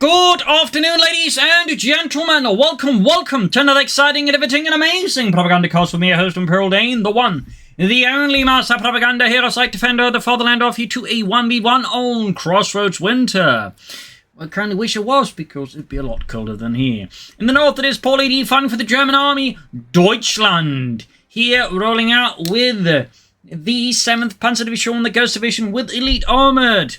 Good afternoon, ladies and gentlemen. Welcome to another exciting and riveting and amazing Propagandacast with me, your host, Paul.A.D, the one, the only master propaganda hero, site defender of the fatherland, off you to a 1v1 on Crossroads winter. I currently wish it was, because it'd be a lot colder than here. In the north, it is Paul.A.D fighting for the German army, Deutschland. Here, rolling out with the 7th Panzer Division, the Ghost Division with elite armored.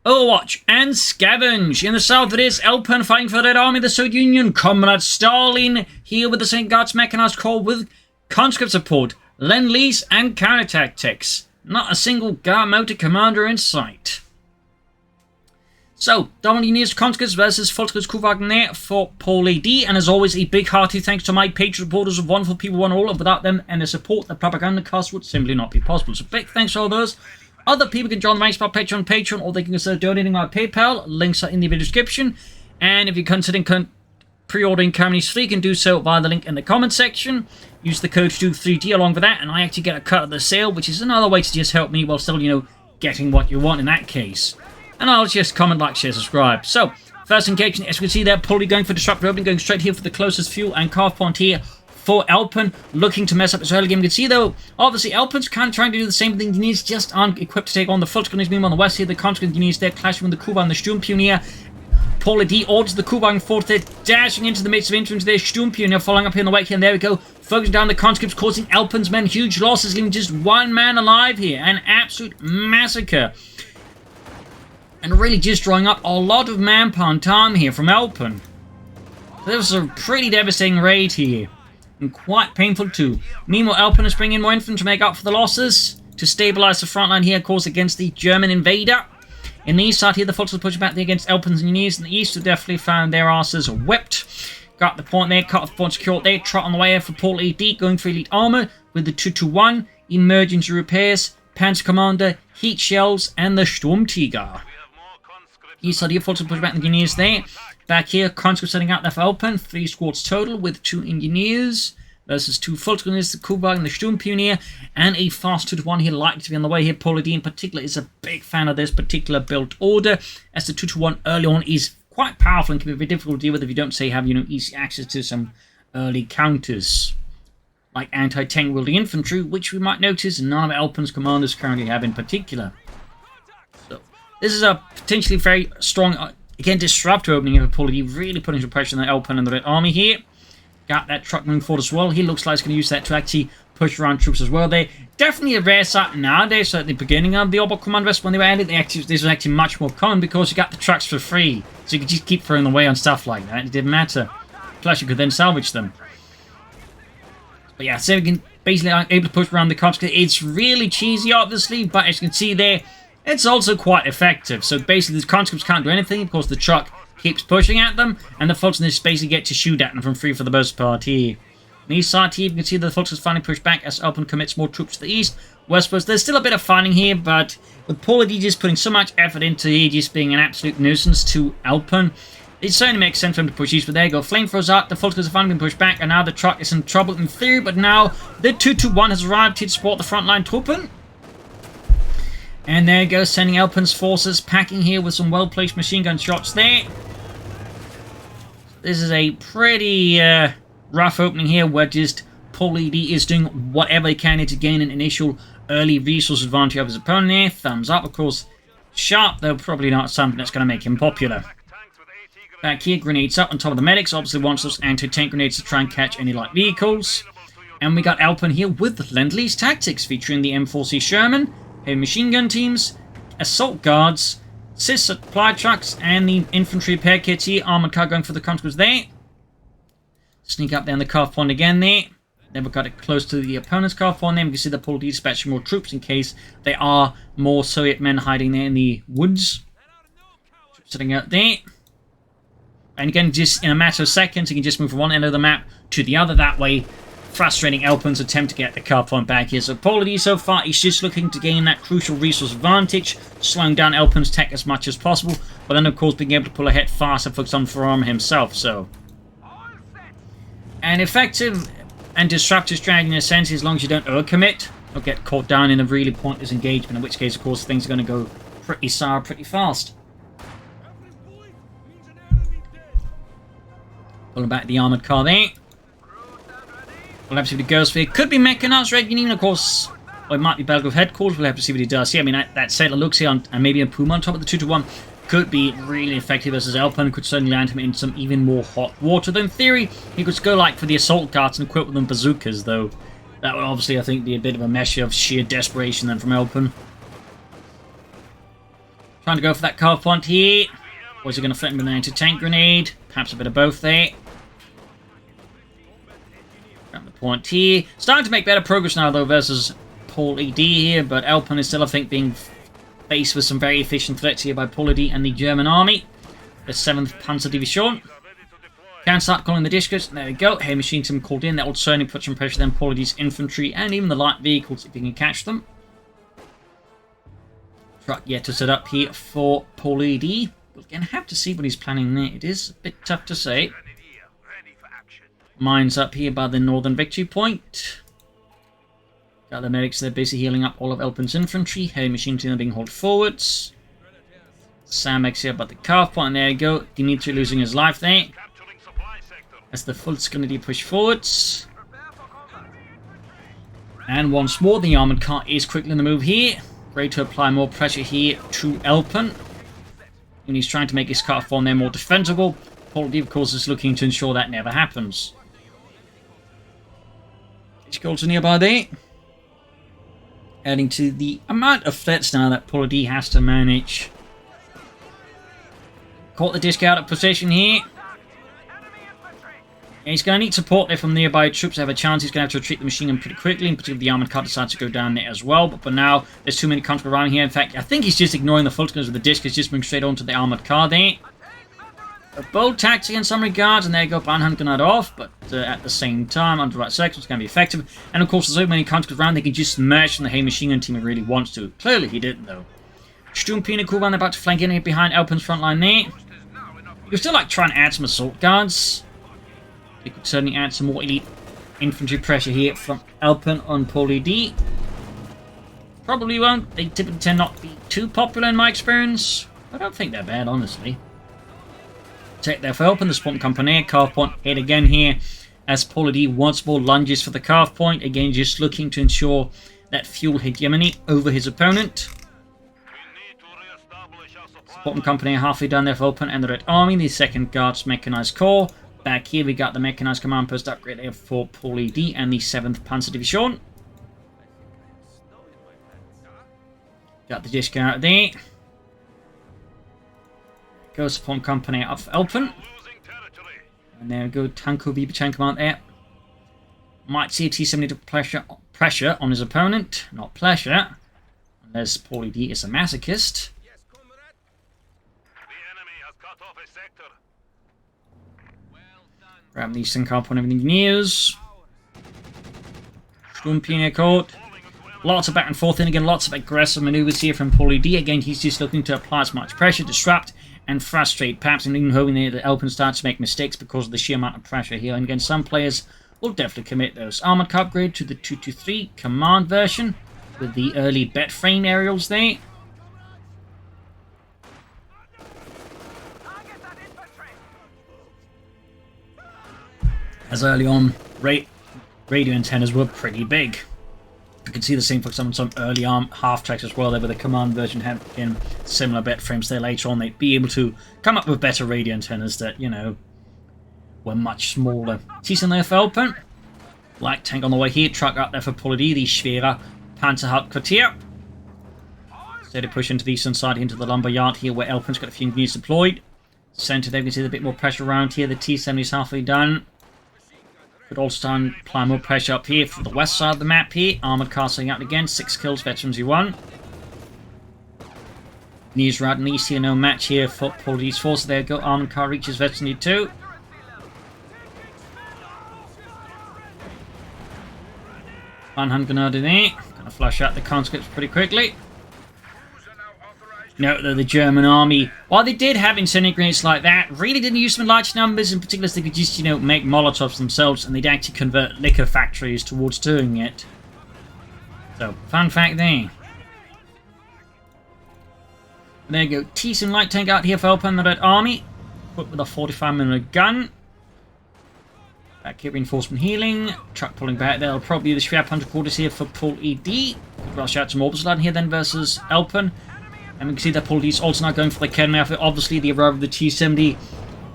Overwatch and Scavenge. In the south, it is Elpern fighting for the Red Army, the Soviet Union, Comrade Stalin. Here with the St. Guards Mechanized Corps with conscript support, Lease, and counter-tactics. Not a single guard motor commander in sight. So, Diversionary conscripts versus Volkskriegskuhwagen there for Paul.A.D. And as always, a big hearty thanks to my Patreon supporters of wonderful people, one all. Without them and their support, the Propagandacast would simply not be possible. So big thanks to all those. Other people can join the ranks by Patreon, or they can consider donating via PayPal. Links are in the video description. And if you're considering pre-ordering Companies 3, you can do so via the link in the comment section. Use the CoH2 3D along with that, and I actually get a cut of the sale, which is another way to just help me while still, getting what you want in that case. And I'll just comment, like, share, subscribe. So, first engagement, as you can see there, Paul.A.D going for disruptor opening, going straight here for the closest fuel and carve point here for Elpern, looking to mess up his early game. You can see, though, obviously, Elpern's kind of trying to do the same thing. He just aren't equipped to take on the Volkskriegskuhwagen. Meanwhile, on the west here, the conscript units there clashing with the Kuhwagen, the Sturmpionier. Paul.A.D orders the Kuhwagen forth there, dashing into the midst of infantry there. Sturmpionier following up here on the way here, and there we go. Focusing down the conscripts, causing Elpern's men huge losses, leaving just one man alive here. An absolute massacre. And really just drawing up a lot of manpower and time here from Elpern. So this was a pretty devastating raid here. And quite painful too. Meanwhile, Elpern is bringing in more infantry to make up for the losses, to stabilize the front line here, of course, against the German invader. In the east side here, the Volks are pushing back there against Elpern's engineers. In the east, who definitely found their asses whipped. Got the point there, cut off the point secured there. Trot on the way here for Paul.A.D, going for elite armor with the 221, emergency repairs, Panzer Commander, heat shells, and the Sturmtiger. East side here, Volks are pushing back the engineers there. Back here, conscripts setting out there for Elpern. 3 squads total with 2 engineers versus 2 Volkskriegskuhwagen, the Kuhwagen, the Sturmpionier, and a fast 2-1 here likely to be on the way here. Paul.A.D in particular is a big fan of this particular build order, as the 2-1 early on is quite powerful and can be very difficult to deal with if you don't, say, have easy access to some early counters, like anti-tank wielding infantry, which we might notice none of Elpern's commanders currently have in particular. So, this is a potentially very strong, again, disruptor opening of Paul.A.D, really putting some pressure on the Elpern and the Red Army here. Got that truck moving forward as well. He looks like he's going to use that to actually push around troops as well. They're definitely a rare sight nowadays. So at the beginning of the Orbit Command West, when they were added, this was actually much more common because you got the trucks for free. So you could just keep throwing them away on stuff like that. It didn't matter. Plus, you could then salvage them. But yeah, so we can basically able to push around the cops. It's really cheesy, obviously, but as you can see there, it's also quite effective. So basically, the conscripts can't do anything because the truck keeps pushing at them, and the Volks in this basically get to shoot at them from free for the most part here. On the east side here, you can see that the Volks is finally pushed back as Elpern commits more troops to the east. Westwards, there's still a bit of fighting here, but with Paul.A.D just putting so much effort into here, just being an absolute nuisance to Elpern, it certainly makes sense for him to push east. But there you go, flamethrowers out, the Volks are finally been pushed back, and now the truck is in trouble in theory, but now the 2-1 has arrived here to support the frontline Truppen. And there you go, sending Elpern's forces packing here with some well-placed machine gun shots there. This is a pretty rough opening here where just Paul.A.D is doing whatever he can to gain an initial early resource advantage over his opponent there. Thumbs up, of course. Sharp, though probably not something that's going to make him popular. Back here, grenades up on top of the medics. Obviously wants those anti-tank grenades to try and catch any light vehicles. And we got Elpern here with Lend-Lease tactics, featuring the M4C Sherman, heavy machine gun teams, assault guards, CIS supply trucks, and the infantry repair kits here. Armored car going for the conscripts there. Sneak up down the carve point again there. Then we've got it close to the opponent's carve point there. We can see the Paul.A.D dispatching more troops in case there are more Soviet men hiding there in the woods. Sitting out there. And again, just in a matter of seconds, you can just move from one end of the map to the other that way, frustrating Elpern's attempt to get the carve point back here. So Paul.A.D so far, he's just looking to gain that crucial resource advantage, slowing down Elpern's tech as much as possible, but then of course being able to pull ahead faster for some firearm himself. So an effective and disruptive strategy in a sense, as long as you don't overcommit or get caught down in a really pointless engagement, in which case of course things are going to go pretty sour pretty fast. Pulling back the armoured car there. We'll have to see what he goes for. Could be mechanized Reguline, of course. Or it might be Belgrove headquarters. We'll have to see what he does. Yeah, I mean, that sailor looks here, and maybe a Puma on top of the 2-1 could be really effective versus Elpern. Could certainly land him in some even more hot water. Though in theory, he could go like for the assault guards and equip with them bazookas, though. That would obviously, I think, be a bit of a measure of sheer desperation then from Elpern. Trying to go for that car point here. Or is he going to threaten with an anti-tank grenade? Perhaps a bit of both there. Grab the point here. Starting to make better progress now, though, versus Paul.A.D here. But Elpern is still, I think, being faced with some very efficient threats here by Paul.A.D and the German army. The 7th Panzer Division. Can start calling the discus. There we go. Heavy machine team called in. That will certainly put some pressure on Paul.A.D's infantry and even the light vehicles if he can catch them. Truck yet to set up here for Paul.A.D. We're going to have to see what he's planning there. It is a bit tough to say. Mines up here by the northern victory point. Got the medics there busy healing up all of Elpern's infantry. Heavy machine team being hauled forwards. Samex here by the carve point. There you go. Dimitri losing his life there. As the full Scandinavia push forwards. And once more, the armoured car is quickly on the move here. Great to apply more pressure here to Elpern. And he's trying to make his car form there more defensible. Paul.A.D, of course, is looking to ensure that never happens. Which goes nearby there. Adding to the amount of threats now that Paul.A.D has to manage. Caught the disc out of position here. And he's going to need support there from nearby troops to have a chance. He's going to have to retreat the machine gun pretty quickly, and particularly the armoured car decides to go down there as well. But for now, there's too many conscripts around here. In fact, I think he's just ignoring the full guns with the disc. He's just moving straight onto the armoured car there. A bold tactic in some regards, and there you go, Banhand Grenade off, but at the same time, under the right section, it's going to be effective. And of course, there's so many conscripts around, they can just smash on the heavy machine gun team if he really wants to. Clearly, he didn't, though. Sturmpine Kuban about to flank in here behind Elpern's front line there. You could still like try and add some assault guards. You could certainly add some more elite infantry pressure here from Elpern on Paul.A.D. Probably won't. They typically tend not to be too popular in my experience. I don't think they're bad, honestly. Take there for Elpern, the spawn company. Carve point hit again here as Paul.A.D once more lunges for the carve point. Again, just looking to ensure that fuel hegemony over his opponent. Support company halfway down there for Elpern and the Red Army, the 2nd Guards Mechanized Corps. Back here we got the Mechanized Command Post upgrade there for Paul.A.D and the 7th Panzer Division. Got the disc out there. Goes Support Company up for Elpern. And there we go, Tanko Vibachan Command there. Might see a T-70 to pressure on his opponent, not pleasure. Unless Paul.A.D is a masochist. Grab the sync up on everything news. Sturmpine Court. Lots of back and forth, and again, lots of aggressive maneuvers here from Paul.A.D. Again, he's just looking to apply as much pressure, disrupt, and frustrate. Perhaps even hoping that Elpern starts to make mistakes because of the sheer amount of pressure here. And again, some players will definitely commit those. Armored car upgrade to the 223 command version with the early bet frame aerials there. As early on, radio antennas were pretty big. You can see the same, for example, some early half-tracks as well there, with the command version having similar bet frames there. Later on, they'd be able to come up with better radio antennas that, you know, were much smaller. Season there for Elpern. Light tank on the way here. Truck up there for Paul.A.D, the Schwerer Panzerhauptquartier. Steady push into the eastern side, into the lumber yard here, where Elpern's got a few units deployed. Center there, we can see a bit more pressure around here. The T-70 is halfway done. Could also try and apply more pressure up here for the west side of the map here. Armoured car setting out again. 6 kills, veterans E1. Knees right and east here, no match here for Paul.A.D's force. There you go. Armoured car reaches veteran E2. Van Grenade there. Gonna flush out the conscripts pretty quickly. Note that the German army, while they did have incendiary grenades like that, really didn't use them in large numbers. In particular, they could just, you know, make Molotovs themselves, and they'd actually convert liquor factories towards doing it. So, fun fact there. There you go. T-Sim light tank out here for Elpern, the Red Army. Equipped with a 45mm gun. Back here, reinforcement healing. Truck pulling back. That'll probably be the Schwerpunter quarters here for Paul.A.D. Could rush out some Orbis line here then versus Elpern. And we can see that Paul.A.D. is also now going for the cannon outfit. Obviously, the arrival of the T-70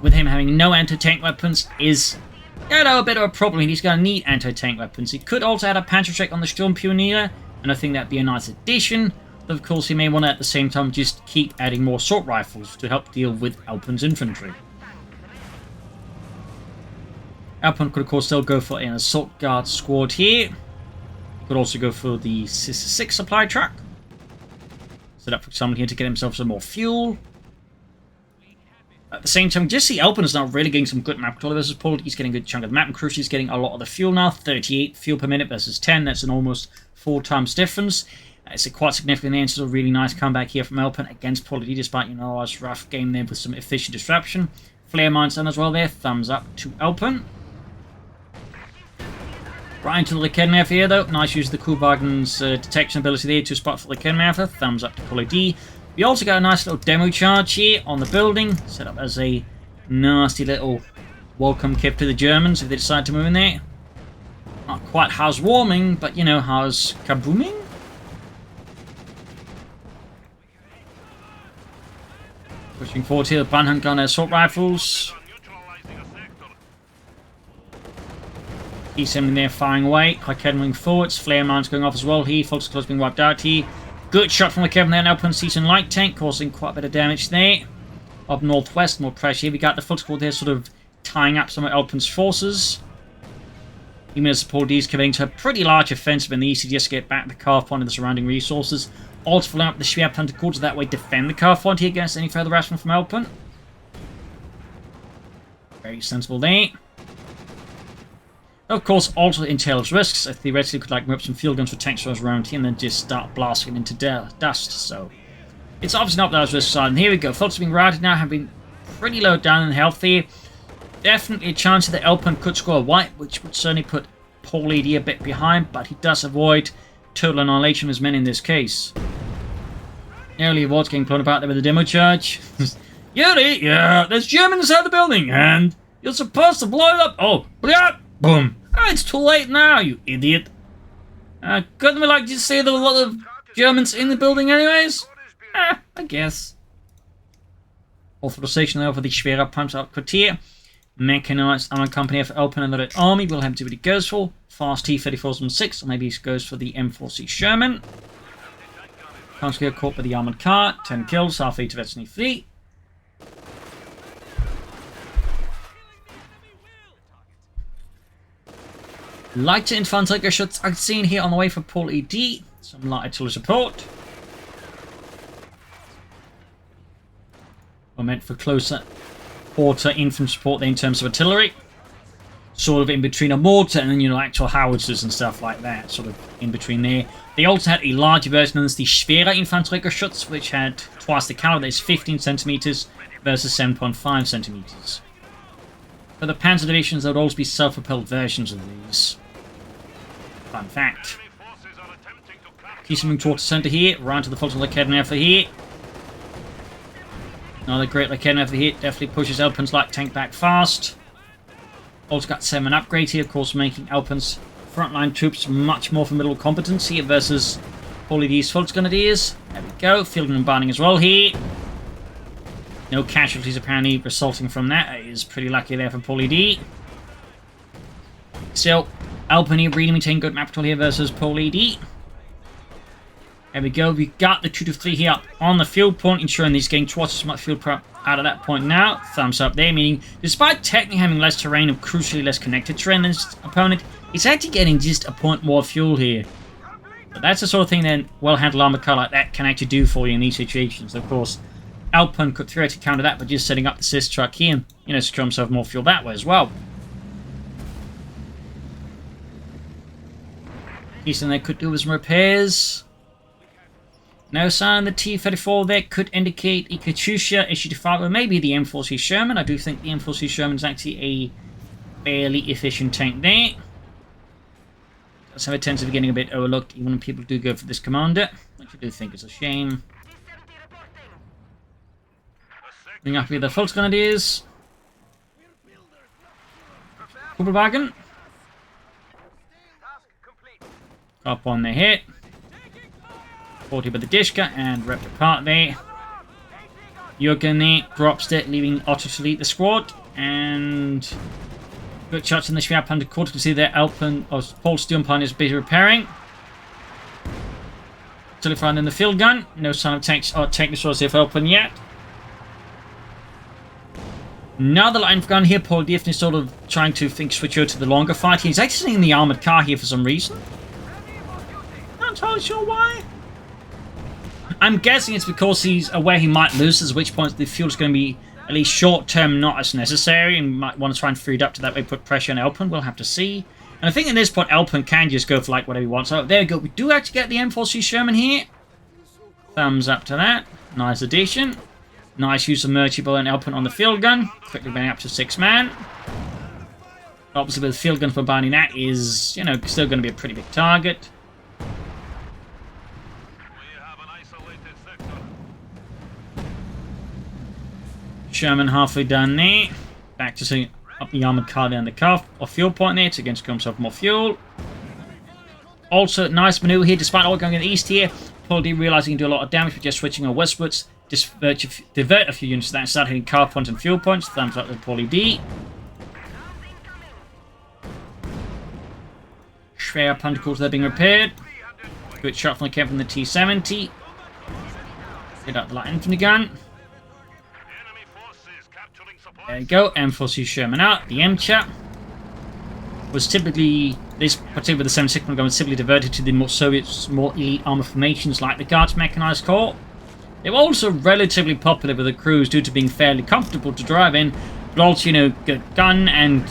with him having no anti-tank weapons is, you know, a bit of a problem. He's going to need anti-tank weapons. He could also add a Panzerschreck on the Sturm Pioneer, and I think that'd be a nice addition. But of course, he may want to at the same time just keep adding more assault rifles to help deal with Elpern's infantry. Elpern could of course still go for an assault guard squad here. Could also go for the Sister 6 supply truck. Set up for someone here to get himself some more fuel. At the same time, just see Elpern is now really getting some good map control versus Paul. He's getting a good chunk of the map, and crucially, he's getting a lot of the fuel now. 38 fuel per minute versus 10. That's an almost 4 times difference. It's a quite significant answer. A really nice comeback here from Elpern against Paul.A.D, despite, you know, a rough game there with some efficient disruption. Flare mines done as well there. Thumbs up to Elpern. Right into the Lekenmerfer here, though. Nice use of the Kuhwagen's detection ability there to spot for the Lekenmerfer. Thumbs up to Paul.A.D. We also got a nice little demo charge here on the building, set up as a nasty little welcome kit to the Germans if they decide to move in there. Not quite house warming, but you know, house kabooming? Pushing forward here, the Banhund gunner assault rifles. T-70 there firing away. Moving forwards. Flare mines going off as well here. Focus close being wiped out here. Good shot from the Kevin there. Now putting Season Light Tank, causing quite a bit of damage there. Up northwest, more pressure here. We got the foot squad there sort of tying up some of Elpern's forces. Even as Paul.A.D is committing to a pretty large offensive in the east to just get back the car point and the surrounding resources. Also filling up the Schwerpunter quarters, that way defend the car front here against any further harassment from Elpern. Very sensible there. Of course, also entails risks. I theoretically could like move up some field guns for tanks around here and then just start blasting into dust. So it's obviously not those risks side. And here we go. Folks being routed now have been pretty low down in health here. Definitely a chance that Elpern could score a white, which would certainly put Paul.A.D a bit behind, but he does avoid total annihilation of his men in this case. Nearly avoids getting blown about there with a demo charge. Yuri, yeah, there's Germans inside the building, and you're supposed to blow it up. Oh, yeah, boom. Oh, it's too late now, you idiot. Couldn't we like just say there were a lot of Germans in the building anyways? I guess. Authorization now for the Schwerer Panzerabquartier. Mechanized Armour Company for Elpern and the Red Army. We'll have to see what he goes for. Fast T-34s on 6, or maybe he goes for the M4C Sherman. Can't get caught by the armored car. 10 kills, half to Diversionary fleet. Lighter infantry shots are seen here on the way for Paul.A.D. Some light artillery support. We're meant for closer quarter infantry support there in terms of artillery. Sort of in between a mortar and then, you know, actual howitzers and stuff like that. Sort of in between there. They also had a larger version known as the Schwerer Infanteriegeschütz, which had twice the caliber. There's 15 centimeters versus 7.5 centimeters. For the Panzer divisions, there would also be self-propelled versions of these. Fun fact. Keep moving towards the center here. Right to the front of the Lekenmerfer here. Another great Lekenmerfer here. Definitely pushes Elpern's light tank back fast. Also got 7 upgrades here, of course, making Elpern's frontline troops much more formidable competence here versus Paul.A.D's Volksgrenadiers. There we go. Fielding and binding as well here. No casualties apparently resulting from that. It is pretty lucky there for Paul.A.D. So, Elpern really maintaining good map control here versus Paul.A.D. There we go. We got the 2 to 3 here up on the field point, ensuring he's getting twice as much field prep out of that point now. Thumbs up there, meaning despite technically having less terrain and crucially less connected terrain than his opponent, he's actually getting just a point more fuel here. But that's the sort of thing that well-handled armored car like that can actually do for you in these situations. Of course, Elpern could theoretically counter that by just setting up the Sis truck here and, you know, secure himself more fuel that way as well. Decent they could do with some repairs. No sign the T-34 there could indicate a Katyusha issue-5 or maybe the M4C Sherman. I do think the M4C Sherman is actually a fairly efficient tank there. Does have a tendency of getting a bit overlooked even when people do go for this commander, which I do think is a shame. Bring up here the Volksgrenadiers. Kuppelwagen. Up on the hit. 40 by the Dishka and ripped apart there. Jürgen drops it, leaving Otto to lead the squad. And good shots in the Schwerpanzer quarter. You can see there Elpern, or Paul Sturmpan is busy repairing. Telephone in the field gun. No sign of tanks or tank resources here for Elpern yet. Now the line of gun here, Paul.A.D is sort of trying to switch over to the longer fight. He's actually sitting in the armored car here for some reason. Not entirely sure why. I'm guessing it's because he's aware he might lose, at which point the fuel is going to be at least short-term not as necessary, and might want to try and free it up to that way put pressure on Elpern. We'll have to see. And I think at this point Elpern can just go for like whatever he wants. So there we go. We do actually get the M4C Sherman here. Thumbs up to that. Nice addition. Nice use of Merchable and Elpern on the field gun. Quickly bringing up to 6-man. Obviously with the field gun for Barney, that is, you know, still going to be a pretty big target. Sherman halfway done there. Back to setting up the armored car there on the cuff or fuel point there to again secure himself more fuel. Also, nice maneuver here despite all going in the east here. Paul.A.D realizing he can do a lot of damage by just switching on westwards. Divert a few units to that and start hitting car points and fuel points. Thumbs up to Paul.A.D. Schwer Punticles there being repaired. Good shot from the camp from the T-70. Get out the light infantry gun. There you go, M4C Sherman out. The M-Chat was typically, this particularly with the 76 gun was typically diverted to the more Soviet, more elite armor formations like the Guards Mechanized Corps. They were also relatively popular with the crews due to being fairly comfortable to drive in, but also, you know, good gun and,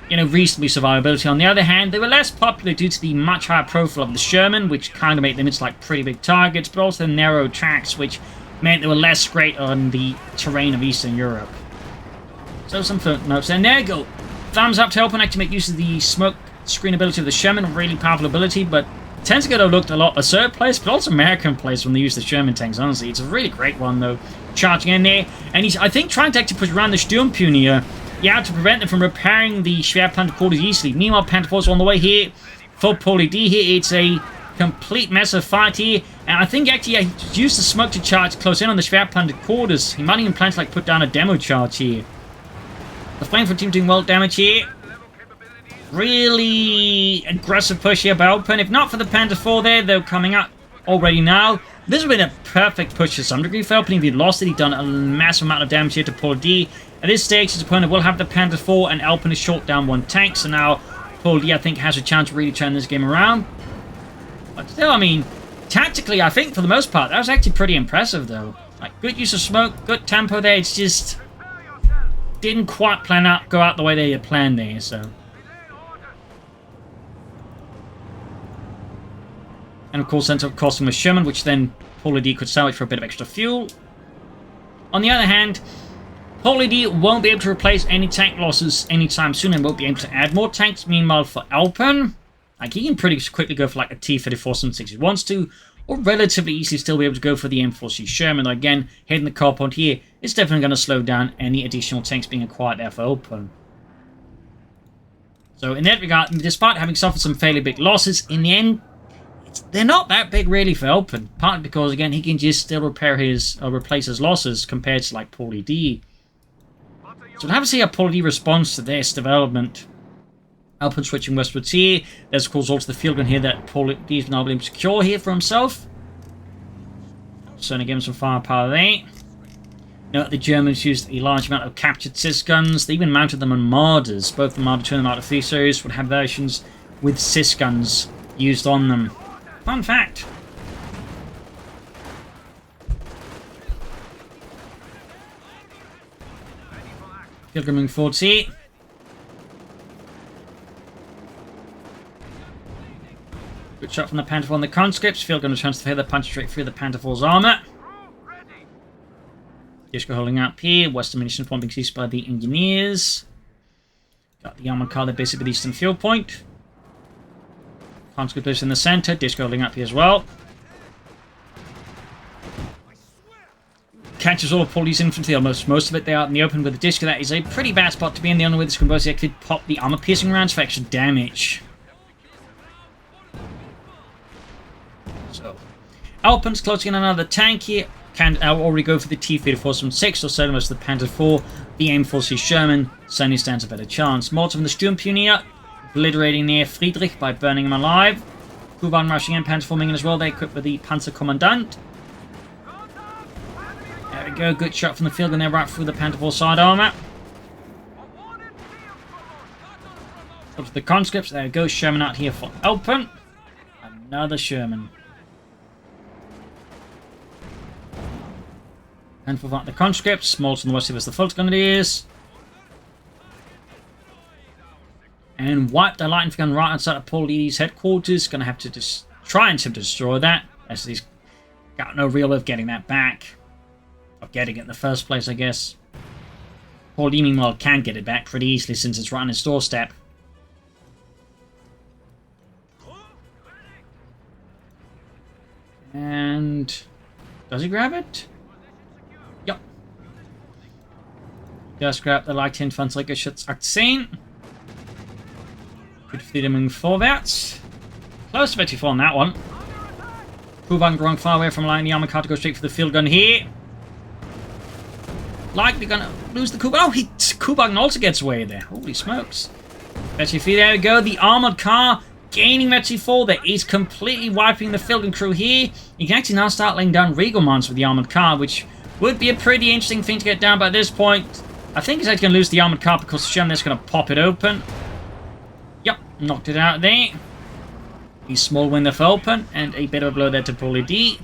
you know, reasonably survivability. On the other hand, they were less popular due to the much higher profile of the Sherman, which kind of made them into like pretty big targets, but also narrow tracks, which meant they were less great on the terrain of Eastern Europe. So some footnotes, and there you go. Thumbs up to Elpern to make use of the smoke screen ability of the Sherman, really powerful ability, but tends to get overlooked a lot Assert place, but also American place when they use the Sherman tanks, honestly. It's a really great one, though. Charging in there, and he's, I think, trying to actually push around the Sturmpunier, yeah, to prevent them from repairing the Schwerpanzer quarters easily. Meanwhile, Panther Force on the way here for Paul.A.D here. It's a complete mess of fight here, and I think actually he used the smoke to charge close in on the Schwerpanzer quarters. He might even plan to like put down a demo charge here. The Flamethrower team doing well damage here. Really aggressive push here by Elpern. If not for the Panther 4 there, they're coming up already now. This would have been a perfect push to some degree for Elpern. If he'd lost it, he'd done a massive amount of damage here to Paul.A.D. At this stage, his opponent will have the Panther 4, and Elpern is short down one tank. So now Paul.A.D, I think, has a chance to really turn this game around. But still, I mean, tactically, I think for the most part, that was actually pretty impressive, though. Like, good use of smoke, good tempo there. It's just didn't quite go out the way they had planned there, so. And of course, ends up costing the Sherman, which then Paul.A.D could salvage for a bit of extra fuel. On the other hand, Paul.A.D won't be able to replace any tank losses anytime soon and won't be able to add more tanks. Meanwhile, for Elpern, like, he can pretty quickly go for like a T-34-76 if he wants to, or relatively easily still be able to go for the M4C Sherman. Though again, hitting the car point here is definitely going to slow down any additional tanks being acquired there for Elpern. So in that regard, despite having suffered some fairly big losses, in the end, they're not that big really for Elpern. Partly because, again, he can just still replace his losses compared to like Paul.A.D. So we'll have to see how Paul.A.D responds to this development. Elpern switching westwards here. There's of course also the field gun here that Paul.A.D is now able to secure here for himself. Certainly give him some firepower there. Note the Germans used a large amount of captured Cis guns. They even mounted them on Marders. Both the Marder 2 and the Marder 3 series would have versions with Cis guns used on them. Fun fact. Field gun moving forwards here. Good shot from the Panther 4 on the conscripts. Field gun returns to fire the punch straight through the Panther 4's armor. Disco holding up here. Western munition point being seized by the engineers. Got the armored car there basically with eastern fuel point. Conscript is in the center. Disco holding up here as well. catches all of Paul.A.D's infantry, almost most of it there out in the open with the disc. That is a pretty bad spot to be in. The only way this can both actually pop the armor-piercing rounds for extra damage. So, Elpern's closing in another tank here. Can already go for the T-3476 or so most of the Panther IV. The aim force is Sherman. Certainly stands a better chance. Molotov from the Sturmpioneer, obliterating near Friedrich by burning him alive. Kuban rushing in, Panther forming in as well. They equipped with the Panzerkommandant. There we go. Good shot from the field, and they're right through the Panther IV side armor. Up to the conscripts. There we go. Sherman out here for Elpern. Another Sherman. And for the conscripts, Smalls on the west of us, the Volksgrenadiers. And wipe the lightning gun right outside of Paul.A.D's headquarters. Gonna have to just try and attempt to destroy that, as he's got no real way of getting that back. Or getting it in the first place, I guess. Paul.A.D, meanwhile, can get it back pretty easily since it's right on his doorstep. And does he grab it? Yep. Just grab the light Infanteriegeschütz-18. Good for moving vorwärts. Close to 54 on that one. Kuban growing far away from line. The armor car to go straight for the field gun here. Likely gonna lose the Kuban. Oh, Kuban also gets away there. Holy smokes. Betty 4, there we go. The armored car gaining Betty 4 there. He's completely wiping the field gun crew here. You can actually now start laying down Regelmanns with the armored car, which would be a pretty interesting thing to get down. But at this point, I think he's actually going to lose the armored car because Sherman is going to pop it open. Yep, knocked it out there. A small win for Elpern, and a bit of a blow there to Paul.A.D.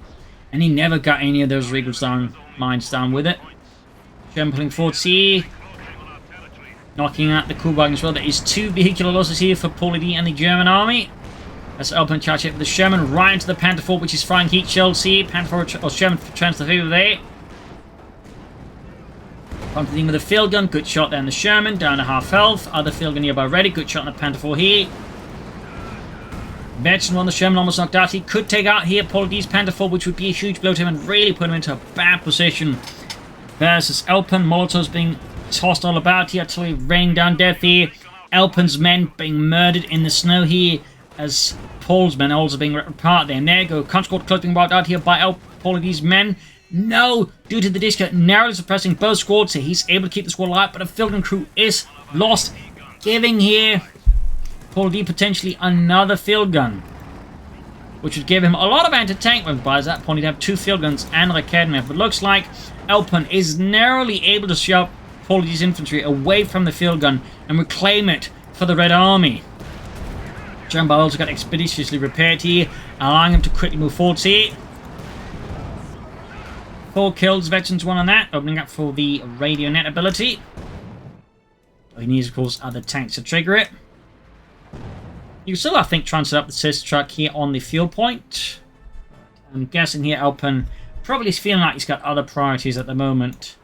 And he never got any of those Regelmanns down with it. Sherman pulling forward here. Knocking out the Kuban as well. There is 2 vehicular losses here for Paul.A.D. and the German army. As Elpern charge it with the Sherman right into the Panther IV, which is firing heat shells here. Panther IV or Sherman transfer favor there. Pumping with the field gun. Good shot there on the Sherman. Down to half health. Other field gun nearby ready. Good shot on the Panther IV here. Veteran on the Sherman almost knocked out. He could take out here Paul.A.D's Panther IV, which would be a huge blow to him and really put him into a bad position. Versus Elpern. Molotovs being tossed all about here. Artillery raining down death here. Elpern's men being murdered in the snow here. As Paul's men also being ripped apart there. And there you go. Conscript close being wiped out here by Paul.A.D's men. No! Due to the disco narrowly suppressing both squads here, he's able to keep the squad alive, but a field gun crew is lost. Giving here Paul.A.D potentially another field gun, which would give him a lot of anti-tank weapons. By that point, he'd have 2 field guns and a Raketenwerfer. But looks like Elpern is narrowly able to shove Paul.A.D's infantry away from the field gun and reclaim it for the Red Army. German also got expeditiously repaired here, allowing him to quickly move forward here. 4 kills, veterans 1 on that, opening up for the radio net ability. He needs, of course, other tanks to trigger it. You can still, I think, try and set up the sister truck here on the fuel point. I'm guessing here Elpern probably is feeling like he's got other priorities at the moment.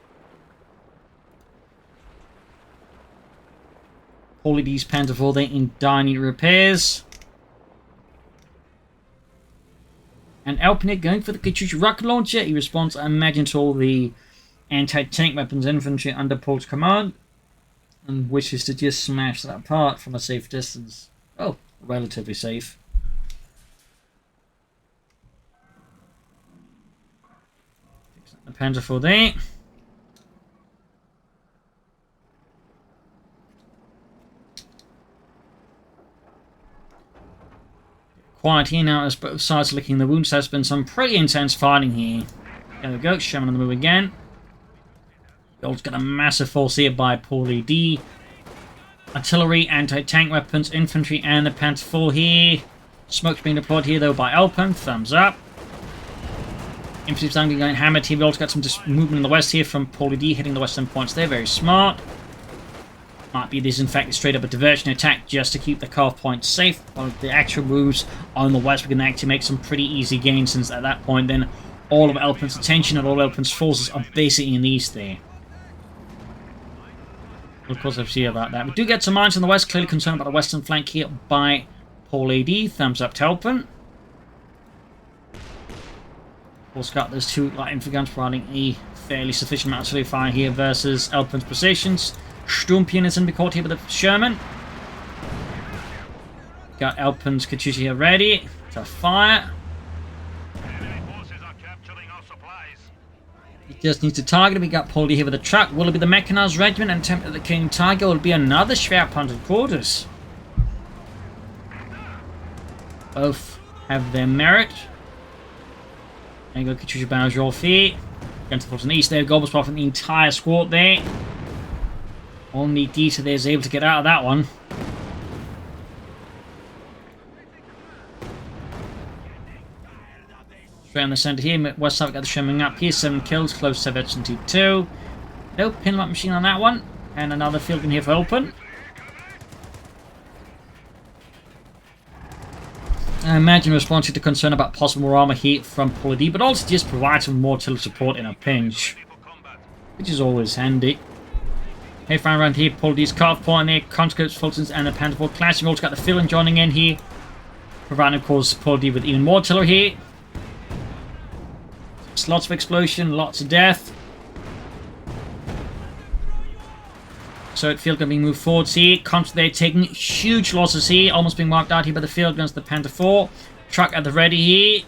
Paul.A.D's Panther IV there in dire need repairs. And Elpern going for the CoH2 rocket launcher. He responds, I imagine, to all the anti-tank weapons infantry under Paul's command, and wishes to just smash that apart from a safe distance. Oh, relatively safe. The Panther IV there. Quiet here now as both sides licking the wounds. There's been some pretty intense fighting here. There we go, Sherman on the move again. Gold's got a massive force here by Paul.A.D. Artillery, anti-tank weapons, infantry, and the Panther IV here. Smoke's being deployed here though by Elpern. Thumbs up. Infantry's going hammered here. We've also got some movement in the west here from Paul.A.D. hitting the western points there. Very smart. Might be this, in fact, straight up a diversion attack just to keep the cutoff point safe. While the actual moves on the west, we can actually make some pretty easy gains, since at that point, then all of Elpern's attention and all Elpern's forces are basically in the east there. Of course, I've seen about that. We do get some mines on the west, clearly concerned about the western flank here by Paul.A.D. Thumbs up to Elpern. Of course, got those 2 light infantry guns providing a fairly sufficient amount of artillery fire here versus Elpern's positions. Sturmpion is going to be caught here with the Sherman. Got Elpern's Katyusha here ready to fire. He just needs to target. We got Paul.A.D here with the truck. Will it be the mechanized regiment and attempt at the King Tiger? Will it be another Schwerpunted quarters? Both have their merit. There you go, Katyusha bows your feet. Against the force in the east there, Goebbels from the entire squad there. Only Dieter there is able to get out of that one. Straight on the centre here, west side got the Sherman up here, 7 kills, close to veteran 2-2. No pin up machine on that one. And another field gun here for Elpern. I imagine responding to concern about possible more armor heat from Paul.A.D, but also just provide some more artillery support in a pinch, which is always handy. Hey, fine around here, Paul.A.D's cut-off point there, conscripts, Fultons, and the Panther clashing. Also got the field gun joining in here, providing, of course, Paul.A.D with even more artillery here. Lots of explosion, lots of death. So field gun being moved forwards here. Contra there taking huge losses here. Almost being marked out here by the field guns, the Panther 4. Truck at the ready here.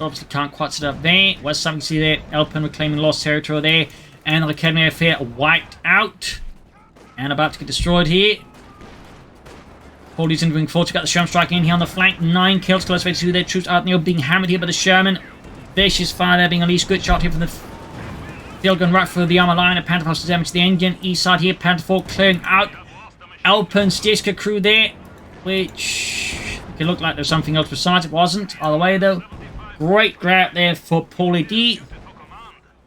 Obviously can't quite sit up there. West side, you can see there. Elpern reclaiming lost territory there. And the Academy affair wiped out. And about to get destroyed here. Paul.A.D's in moving forward. Got the Sherman striking in here on the flank. 9 kills. Close to see their troops out in the open, being hammered here by the Sherman. Vicious fire there being unleashed. Good shot here from the field gun right through the armor line. A Panther has to damage the engine. East side here, Panther 4 clearing out Elpern's Disca crew there, which can look like there's something else besides. It wasn't. All the way though. Great grab there for Paul.A.D.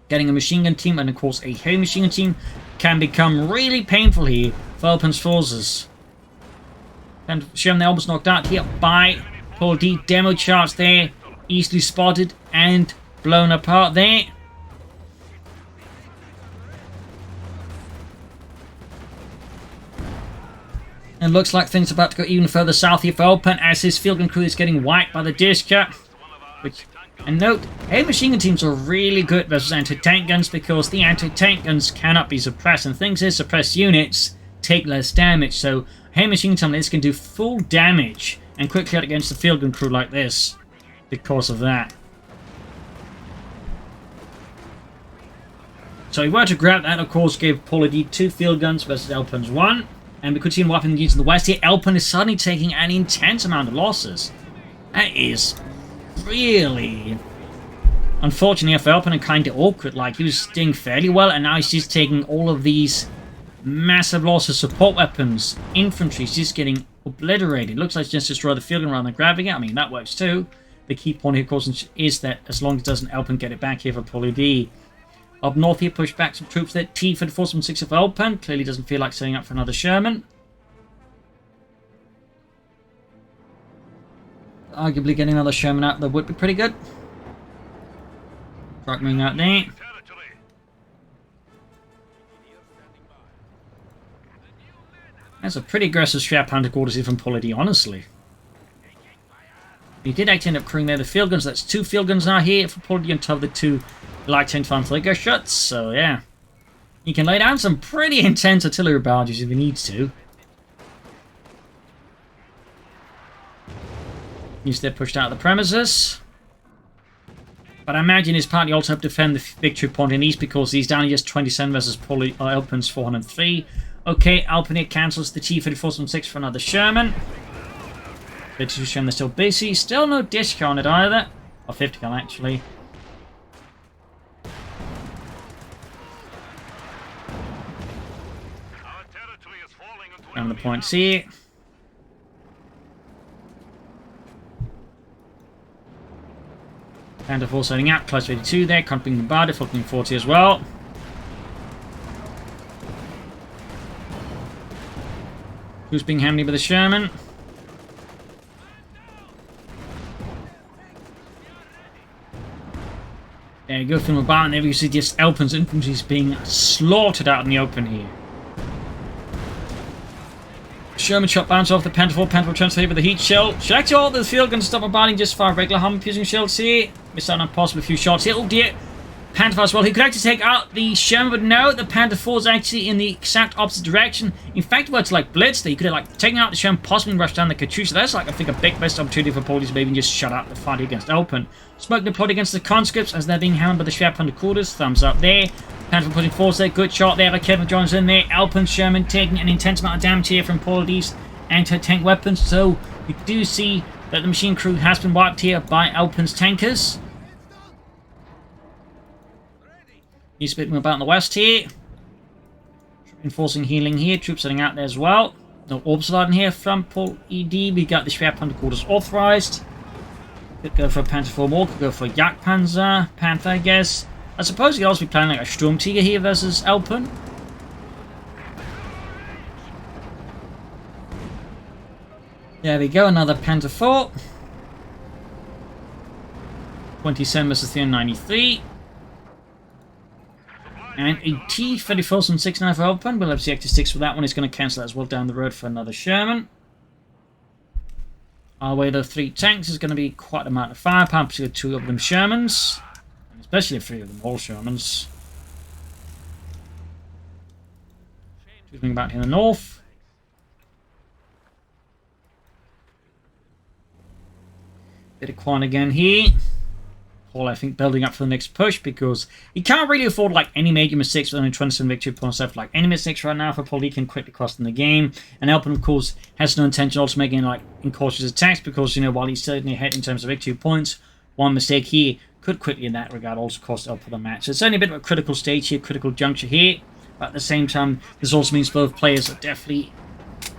Getting a machine gun team and of course a heavy machine gun team can become really painful here for Elpern's forces. And Sherman they're almost knocked out here by Paul.A.D. Demo charge there. Easily spotted and blown apart there. And looks like things are about to go even further south here for Elpern as his field gun crew is getting wiped by the Disca. And note, heavy machine gun teams are really good versus anti-tank guns because the anti-tank guns cannot be suppressed. And things is, suppressed units take less damage. So heavy machine gun teams can do full damage and quickly out against the field gun crew like this. Because of that. So he were to grab that, of course, gave Paul.A.D 2 field guns versus Elpern's 1. And we could see him wiping the units in the west here. Elpern is suddenly taking an intense amount of losses. That is really unfortunately for Elpern and kind of awkward. Like, he was doing fairly well, and now he's just taking all of these massive losses. Support weapons, infantry, he's just getting obliterated. Looks like he's just destroyed the field gun rather than grabbing it. I mean, that works too. The key point here, of course, is that as long as it doesn't Elpern get it back here for Paul.A.D. Up north here, push back some troops there. T for the 476 of Elpern. Clearly doesn't feel like setting up for another Sherman. Arguably getting another Sherman out there would be pretty good. Truck moving out there. That's a pretty aggressive Schwerpunted quarters here from Paul.A.D, honestly. He did actually end up crewing there the field guns. That's 2 field guns now here for Paul.A.D on top of the 2 light 10 flanker shots. So yeah, he can lay down some pretty intense artillery barrages if he needs to. He's there pushed out of the premises. But I imagine his party also have to defend the victory point in east because he's down just 27 versus Elpern's 403. Okay, Elpern here cancels the T-34-6 for another Sherman. 52 Sherman, they're still busy. Still no disc on it either. Or 50 cal actually. And the points here. Panther 4 setting up, close 82 there, can't bring the bombarded, flipping 40 as well. Who's being hammered by the Sherman? There you go, from the bar, and there you see just Elpern's infantry is being slaughtered out in the open here. Sherman shot bounce off the Panther 4. Panther will transfer with the heat shell. Should actually all the field guns stop bombarding just fire regular Hummer piercing shells here. Missed out on a possible few shots here. Oh dear. Panther as well, who could actually take out the Sherman, but no, the Panther 4 is actually in the exact opposite direction. In fact, were to like blitz, he could have like taken out the Sherman, possibly rushed down the CoH2. So that's like, I think, a big missed opportunity for Paul.A.D to maybe just shut out the fight against Elpern. Smoke deployed against the conscripts as they're being hounded by the Shrap underquarters. Thumbs up there. Panther putting force there, good shot there by Kevin Jones in there. Elpern Sherman taking an intense amount of damage here from Paul.A.D's anti-tank weapons. So we do see that the machine crew has been wiped here by Elpern's tankers. He's a bit more about in the west here. Enforcing healing here. Troops sitting out there as well. No orbs in here from Paul.A.D. We got the Schwer Underquarters authorized. Could go for Panther 4 more. Could go for Jagdpanzer. Panther, I guess. I suppose he could also be playing like a Sturmtiger here versus Elpern. There we go. Another Panther 4. 27 versus 393. And a T-34 from 69 for Elpern. We'll have the Active 6 for that one. He's going to cancel that as well down the road for another Sherman. Our way to 3 tanks is going to be quite a amount of firepower, particularly 2 of them Shermans. Especially 3 of them all Shermans. Moving back in the north. Bit of Quan again here. Paul, I think, building up for the next push because he can't really afford like any major mistakes with only 27 victory points left. Like any mistakes right now for Paul, he can quickly cost him the game. And Elpern, of course, has no intention also making like incautious attacks because, you know, while he's certainly ahead in terms of victory points, one mistake here could quickly in that regard also cost Elpern the match. So it's only a bit of a critical stage here, critical juncture here. But at the same time, this also means both players are definitely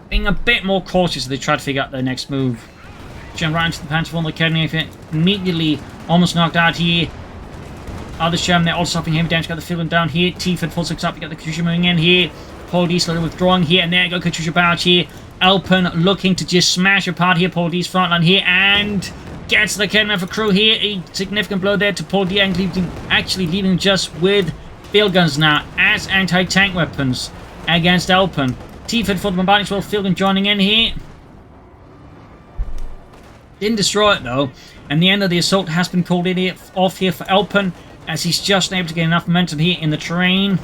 being a bit more cautious as they try to figure out their next move. Jump right into the Panther on the Academy, immediately almost knocked out here. Other Sherman, they're all stopping him. Damage got the field down here. T-Fed full 6 up. You got the CoH2 moving in here. Paul.A.D slowly withdrawing here. And there you go, CoH2 barrage here. Elpern looking to just smash apart here. Paul.A.D's frontline here. And gets the Academy for crew here. A significant blow there to Paul.A.D. Actually leaving just with field guns now as anti-tank weapons against Elpern. T-Fed for the bombarding as well. Field gun joining in here. Didn't destroy it though, and the end of the assault has been called off here for Elpern as he's just able to get enough momentum here in the terrain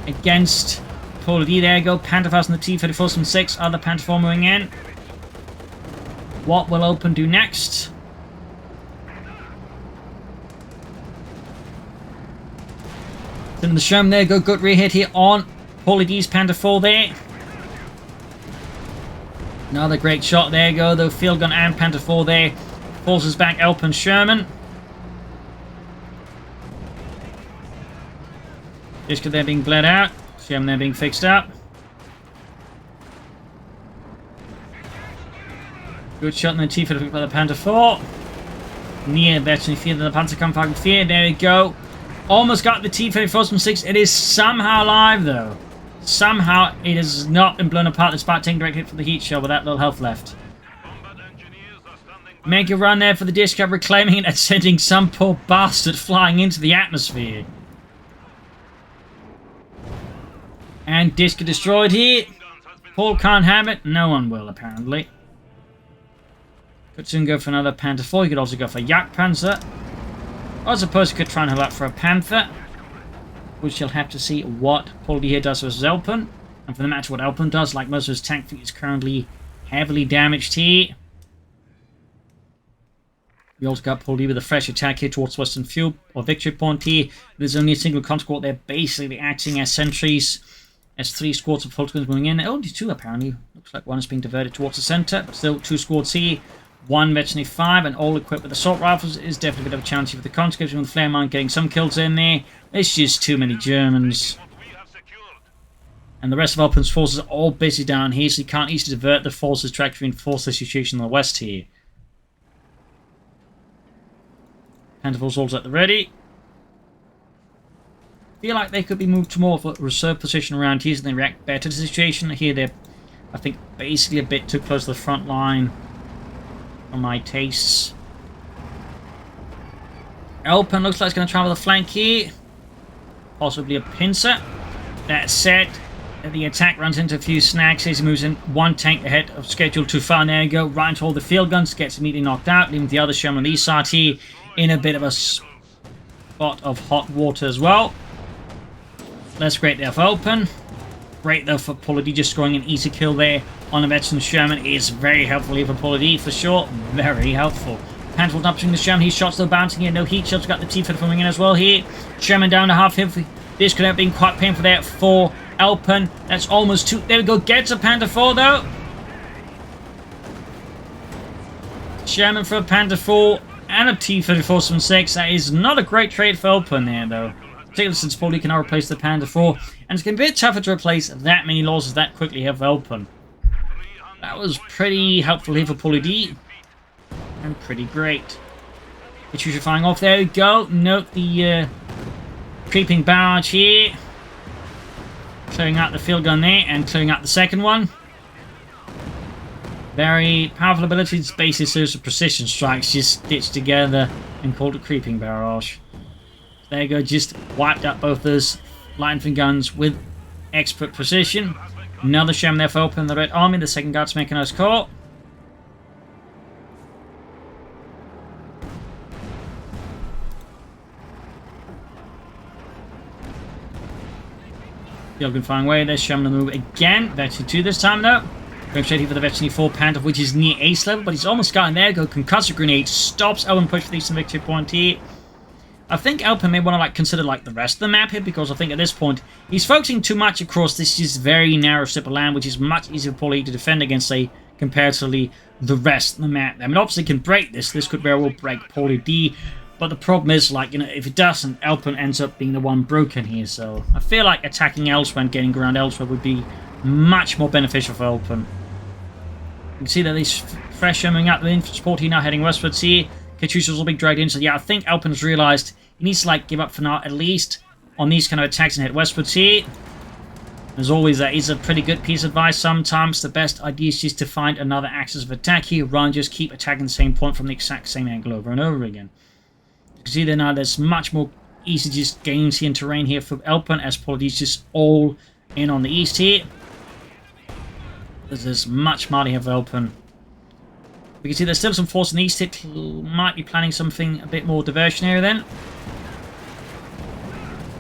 against Paul.A.D. There you go, Panther 4 and the T-34 from 6, other Panther 4 moving in. What will Elpern do next? Then the Sherman there, go good rear hit here on Paul.A.D's Panther 4 there. Another great shot. There you go, though. Field gun and Panther 4 there. Forces back Elpern Sherman. Disco there being bled out. Sherman there being fixed up. Good shot in the T for the Panther 4. Near veteran fear that the Panther come fucking fear. There we go. Almost got the T-34 from 6. It is somehow alive, though. Somehow it has not been blown apart despite taking direct hit from the heat shell with that little health left. Make a run there for the disc, reclaiming it and sending some poor bastard flying into the atmosphere. And disc destroyed here. Paul can't have it. No one will, apparently. Could soon go for another Panther 4. You could also go for Jagdpanzer. I suppose you could try and hold up for a Panther. We shall have to see what Paul.A.D here does versus Elpern. And for the match, what Elpern does, like most of his tank fleet, is currently heavily damaged here. We also got Paul.A.D with a fresh attack here towards Western Fuel, or Victory Point here. There's only a single conscript there, basically acting as sentries. As 3 squads of Fultons moving in. Only 2, apparently. Looks like one is being diverted towards the center, but still 2 squads here. 1 Veterinary 5, and all equipped with assault rifles is definitely a bit of a challenge here for the conscripts. With the flare mine getting some kills in there. It's just too many Germans. And the rest of Elpern's forces are all busy down here, so you can't easily divert the forces to actually reinforce the situation in the west here. Panther 4's all at the ready. Feel like they could be moved to more of a reserve position around here so they react better to the situation. Here they're, I think, basically a bit too close to the front line for my tastes. Elpern looks like it's going to travel the flank here. Possibly a pincer. That said, the attack runs into a few snags as he moves in 1 tank ahead of schedule too far. There you go, right into all the field guns, gets immediately knocked out, leaving the other Sherman on the east side here in a bit of a pot of hot water as well. That's great there for Elpern. Great though for Paul.A.D, just scoring an easy kill there on a veteran Sherman is very helpful here for Paul.A.D for sure. Very helpful. Handful upstream the Sherman. His shots still bouncing here. No heat shots. Got the T-Fed coming in as well here. Sherman down to half health. This could have been quite painful there for Elpern. That's almost two. There we go. Gets a Panther 4 though. Sherman for a Panther 4 and a T-3476. That is not a great trade for Elpern there though. Particularly since Paul.A.D can now replace the Panther 4. And it's going to be a bit tougher to replace that many losses that quickly here for Elpern. That was pretty helpful here for Paul.A.D. And pretty great. Attrition firing off. There we go. Note the creeping barrage here. Clearing out the field gun there and clearing out the second one. Very powerful abilities. Basically series of precision strikes just stitched together and called a creeping barrage. There you go. Just wiped out both those light infantry guns with expert precision. Another Sherman there for Elpern, the Red Army. The second Guards Mechanized Corps. Yogan firing away there. Sherman on the move again. Veteran 2 this time though. Going straight here for the Veteran 4 Panther, which is near ace level, but he's almost gotten there. Go concussive grenade. Stops Elpern push for the Eastern Victory Point here. I think Elpern may want to consider the rest of the map here, because I think at this point he's focusing too much across this just very narrow strip of land, which is much easier for Paul.A.D to defend against, say, comparatively the rest of the map. I mean, obviously, can break this. This could very well break Paul.A.D, but the problem is, if it doesn't, Elpern ends up being the one broken here. So I feel like attacking elsewhere and getting around elsewhere would be much more beneficial for Elpern. You can see that these fresh coming out the infantry support here now heading westwards here. CoH2 will be dragged in. So yeah, I think Elpern has realised he needs to give up for now, at least on these kind of attacks, and head westwards here. As always, that is a pretty good piece of advice. Sometimes the best idea is just to find another axis of attack here, rather than just keep attacking the same point from the exact same angle over and over again. You can see there now there's much more easy just gains here in terrain here for Elpern, as Paul.A.D is just all in on the east here. There's much more here for Elpern. We can see there's still some force in the east. It might be planning something a bit more diversionary then.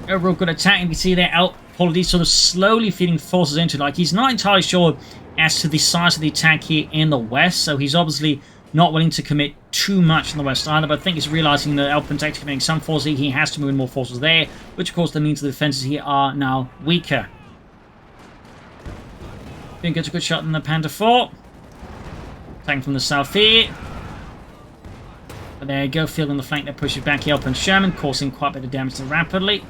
Overall good attack. You can see there Paul.A.D sort of slowly feeding forces into he's not entirely sure as to the size of the attack here in the west, so he's obviously not willing to commit too much in the west either, but I think he's realizing that Elpern's actually committing some forces here. He has to move in more forces there, which of course that means the defenses here are now weaker. Then gets a good shot in the Panther 4. Attacking from the south here. But there you go, feeling the flank that pushes back Elpern Sherman, causing quite a bit of damage rapidly.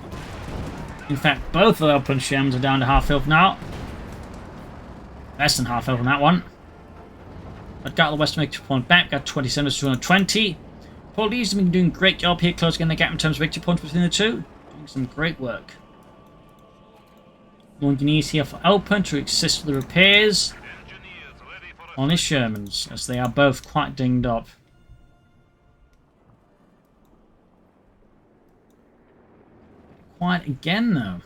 In fact, both of Elpern Shermans are down to half health now. Less than half health on that one. But got the Western Victory Point back, got 27 to 220. Paul.A.D's been doing a great job here, closing the gap in terms of victory points between the two. Doing some great work. More engineers here for Elpern to assist with the repairs on his Shermans, as they are both quite dinged up. Quiet again, though.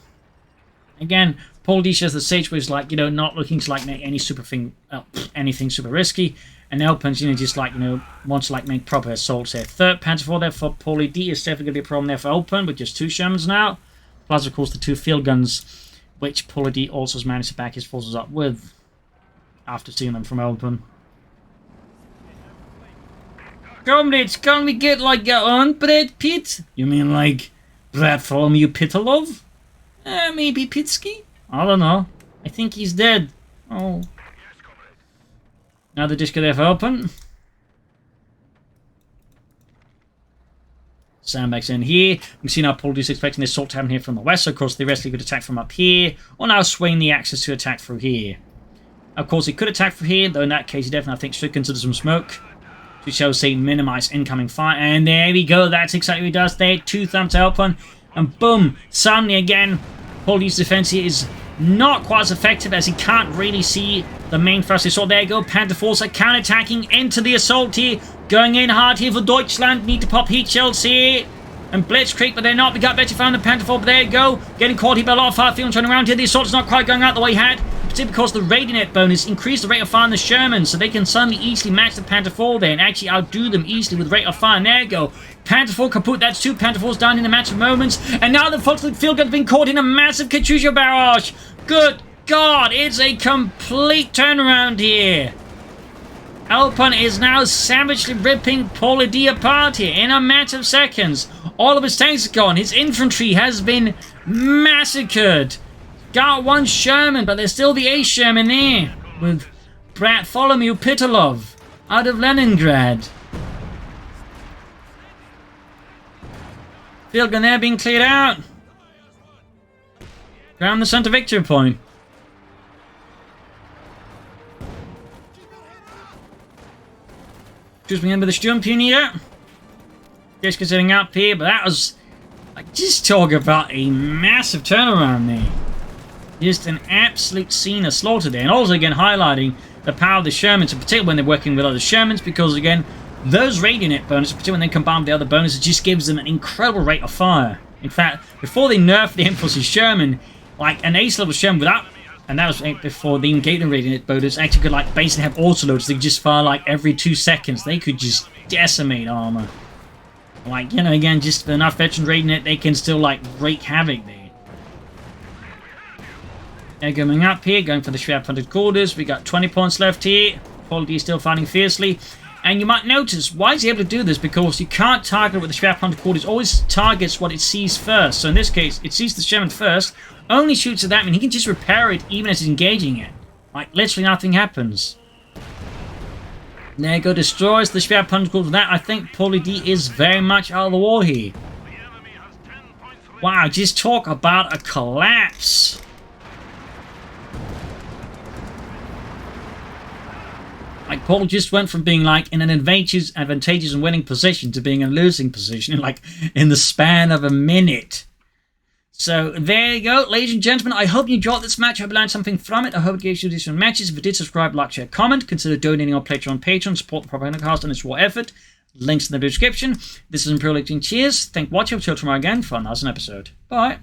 Again, Paul.A.D shows the stage where he's not looking to make any anything super risky, and Elpern's just wants to make proper assaults there. Third Panther 4 there for Paul.A.D is definitely going to be a problem there for Elpern with just 2 Shermans now, plus of course the 2 field guns, which Paul.A.D also has managed to back his forces up with after seeing them from Elpern. Comrades, can we get on Brad Pitt? You mean Bartholomew Pitolov? Maybe Pitsky? I don't know. I think he's dead. Oh. Another disco there for Elpern. Sandbags in here. We can see now Paul.A.D is expecting this assault to happen here from the west, so of course theoretically could attack from up here, or now swing the axis to attack through here. Of course he could attack from here, though in that case he definitely, I think, should consider some smoke, to shall say minimize incoming fire. And there we go, that's exactly what he does there. 2 thumbs to Elpern, and boom, suddenly again, Paul.A.D's defense here is not quite as effective, as he can't really see the main thrust. So there you go, Panther 4s are counter-attacking into the assault here, going in hard here for Deutschland. Need to pop heat shells here and Blitzkrieg, but they're not. We got better found the Panther 4, but there you go, getting caught here by a lot of fire field, turning around here. The assault is not quite going out the way he had. particularly because the Radionet bonus increased the rate of fire on the Sherman, so they can suddenly easily match the Panther 4 there and actually outdo them easily with rate of fire. And there you go. Panther 4 kaput. That's 2 Panther 4s down in a matter of moments. And now the Volkslied Field Gun's been caught in a massive Katyusha barrage. Good God, it's a complete turnaround here. Elpern is now savagely ripping Paul.A.D apart here in a matter of seconds. All of his tanks are gone. His infantry has been massacred. Got 1 Sherman, but there's still the A Sherman there with Bartholomew Pitolov out of Leningrad. Field gun there being cleared out. Around the center victory point. Just me into the Sturmpionier. Just considering up here, but that was... like, just talk about a massive turnaround there. Just an absolute scene of slaughter there. And also, again, highlighting the power of the Shermans, in particular when they're working with other Shermans, because, again, those Radionet bonuses, particularly when they combine with the other bonuses, just gives them an incredible rate of fire. In fact, before they nerfed the Impulse's Sherman, like, an ace-level Sherman without... and that was before the Engagement Radionet bonus actually could, like, basically have autoloads. They could just fire, like, every 2 seconds. They could just decimate armor. Like, you know, again, just enough veteran Radionet, they can still, like, wreak havoc there. They're coming up here, going for the Schwerpunted quarters. We got 20 points left here. Paul.A.D still fighting fiercely. And you might notice, why is he able to do this? Because you can't target with the Schwerpunted quarters. It always targets what it sees first. So in this case, it sees the Sherman first, only shoots at that, and he can just repair it even as he's engaging it. Like, literally nothing happens. There you go, destroys the Schwerpunted quarters. With that, I think Paul.A.D is very much out of the war here. Wow, just talk about a collapse. Like, Paul just went from being, like, in an advantageous and winning position to being in a losing position, like, in the span of a minute. So, there you go, ladies and gentlemen. I hope you enjoyed this match. I hope you learned something from it. I hope it gave you additional matches. If you did, subscribe, like, share, comment. Consider donating or pledging on Patreon. Support the Propagandacast and its war effort. Links in the description. This is Imperial Legion. Cheers. Thank you for watching. Until tomorrow again for another episode. Bye.